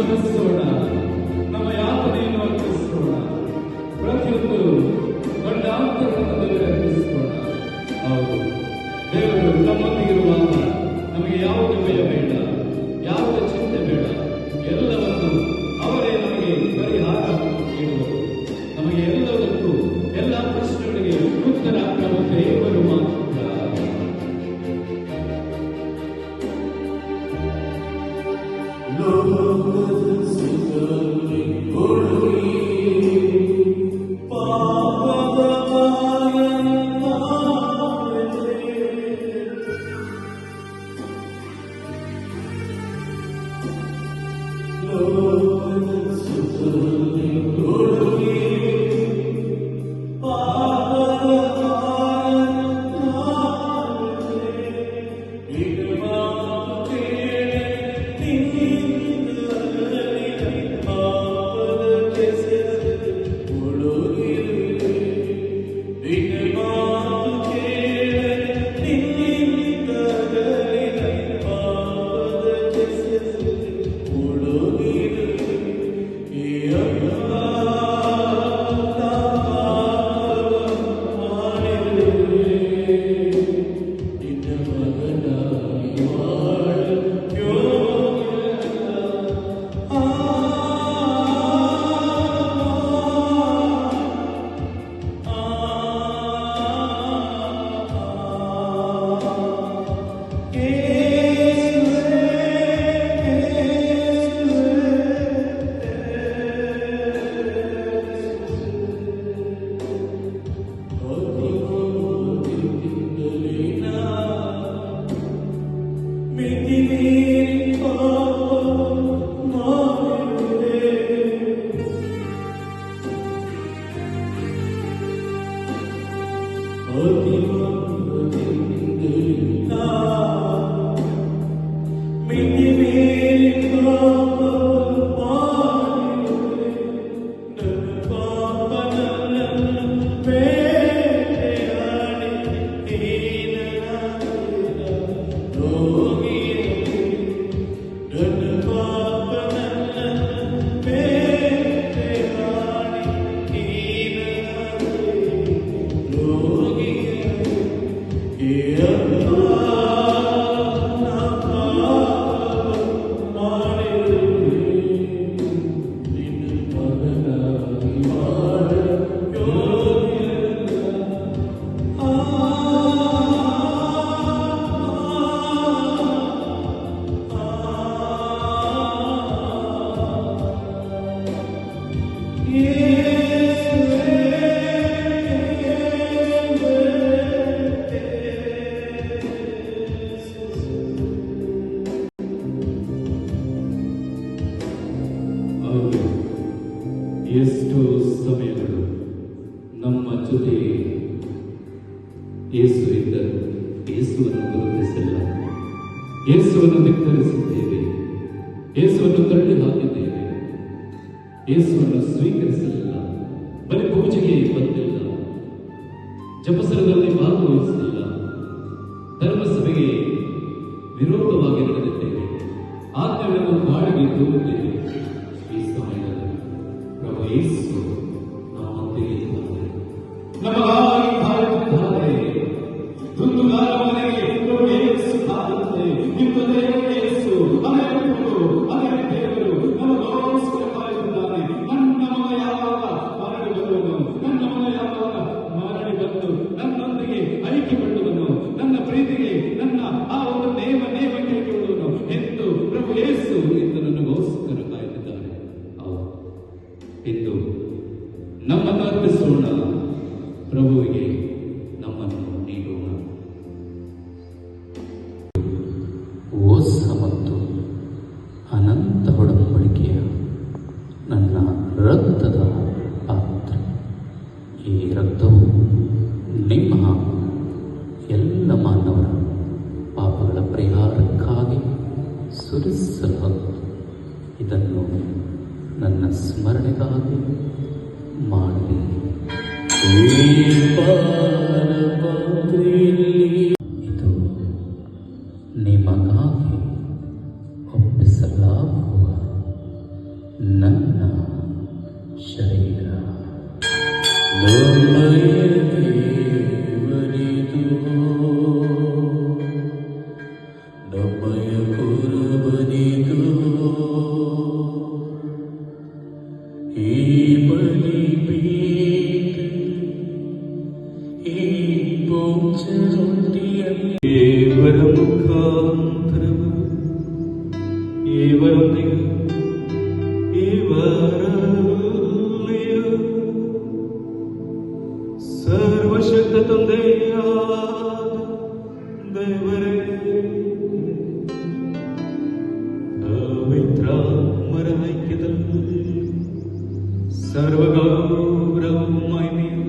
ಅರ್ಪಿಸೋಣ, ನಮ್ಮ ಯಾತನೆಯನ್ನು ಅರ್ಪಿಸೋಣ, ಪ್ರತಿಯೊಂದು ಗಂಡಾಂತರದಲ್ಲಿ ಅರ್ಪಿಸೋಣ. ಹೌದು, ದೇವರು ನಮ್ಮೊಂದಿಗಿರುವಾಗ ನಮಗೆ ಯಾವುದೇ ಭಯ ಬೇಡ, ಯಾವುದೇ ಚಿಂತೆ ಬೇಡ. ಎಲ್ಲವನ್ನು ಅವರೇ ನಮಗೆ ಪರಿಹಾರ ನೀಡುವರು. ನಮಗೆ ಎಲ್ಲದಕ್ಕೂ, ಎಲ್ಲ ಪ್ರಶ್ನೆಗಳಿಗೆ ಉತ್ತರ ನಮ್ಮ ದೇವರು ಮಾತ್ರ. ಎಷ್ಟೋ ಸಮಯಗಳು ನಮ್ಮ ಜೊತೆ ಯೇಸು ಇದ್ದರು, ಯೇಸುವನ್ನು ಗುರುತಿಸಿಲ್ಲ, ಯೇಸುವನ್ನು ಧಿಕ್ಕರಿಸಿದ್ದೇವೆ, ಯೇಸುವನ್ನು ತಳ್ಳಿ ಹಾಕಿದ್ದೇವೆ, ಯೇಸುವನ್ನು ಸ್ವೀಕರಿಸಲಿಲ್ಲ, ಬರೀ ಪೂಜೆಗೆ ಬಂದಿಲ್ಲ, ಜಪಸರದಲ್ಲಿ ಭಾಗವಹಿಸಲಿಲ್ಲ, ಧರ್ಮಸಭೆಗೆ ವಿರೋಧವಾಗಿ ನಡೆದಿದ್ದೇವೆ, ಆಜ್ಞೆಗಳನ್ನು ಬಾಳಿಗೆ ತೋರುತ್ತೇವೆ. ಈ ಸಮಯದಲ್ಲಿ ಪ್ರಭು ಯೇಸು ನಮ್ಮೊಂದಿಗೆ ಇದ್ದಾನೆ, ನಮಗಾಗಿ ಕಾಯುತ್ತಿದ್ದಾನೆ. ದುಂದುಗಾರ ಮನೆಗೆ ಪ್ರಭು ಯೇಸು ಕಾಯುತ್ತೆ. ಇಂದು ದೇವರು ಯೇಸು ಅದೇ ದೇವರು ನಮಗೋಸ್ಕರ ಕಾಯುತ್ತಿದ್ದಾನೆ. ನನ್ನ ಮಗ ಯಾವಾಗ ಮರಳಿ ಬರುವನು, ನನ್ನ ಮಗ ಯಾವಾಗ ಮರಳಿ ಬಂದು ನನ್ನೊಂದಿಗೆ ಐಕ್ಯಪಟ್ಟುವನು, ನನ್ನ ಪ್ರೀತಿಗೆ ನನ್ನ ಆ ಒಂದು ನೇಮ ಕೇಳಿಕೊಳ್ಳುವನು ಎಂದು ಪ್ರಭು ಯೇಸು ಇಂದು ನನಗೋಸ್ಕರ ಕಾಯುತ್ತಿದ್ದಾನೆ. ಇಂದು ನಮ್ಮನ್ನು ಅರ್ಪಿಸೋಣ, ಪ್ರಭುವಿಗೆ ನಮ್ಮನ್ನು ನೀಡೋಣ. ಹೊಸ ಮತ್ತು ಅನಂತ ಒಡಂಬಡಿಕೆಯ ನನ್ನ ರಕ್ತದ ಪಾತ್ರ. ಈ ರಕ್ತವು ನಿಮ್ಮ ಎಲ್ಲ ಮಾನವರ ಪಾಪಗಳ ಪರಿಹಾರಕ್ಕಾಗಿ ಸುರಿಸಲ್ಪಟ್ಟು ಇದನ್ನು ನನ್ನ ಸ್ಮರಣೆಗಾಗಿ ಮಾಡಿ. ಇದು ನಿಮಗಾಗಿ ಒಪ್ಪಿಸಲಾಗುವ ನನ್ನ ಶರೀರ ನಮ್ಮಯ ದೇವರಿದು, ನಮ್ಮಯ ಕುರುಬನಿದು. ಈ ಬಲಿಪೀಠ ಈ ಭೋಜನೊಂದಿಯಲ್ಲಿ ದೇವರ ಮುಖಾಂತರವು ಇವರೊಂದಿಗೆ ಇವರಲ್ಲಿಯೂ ಸರ್ವಶಕ್ತ ತಂದೆಯಾದ ದೇವರೇ, ಪವಿತ್ರಾತ್ಮರ ಐಕ್ಯದಲ್ಲಿ ಸರ್ವಗೌರವ ಮಹಿಮೆಯು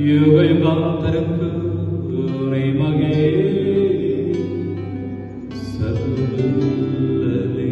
ಯುಗ ಯುಗಾಂತರಕ್ಕೂ ನಿಮಗೆ ಸಲ್ಲಲಿ.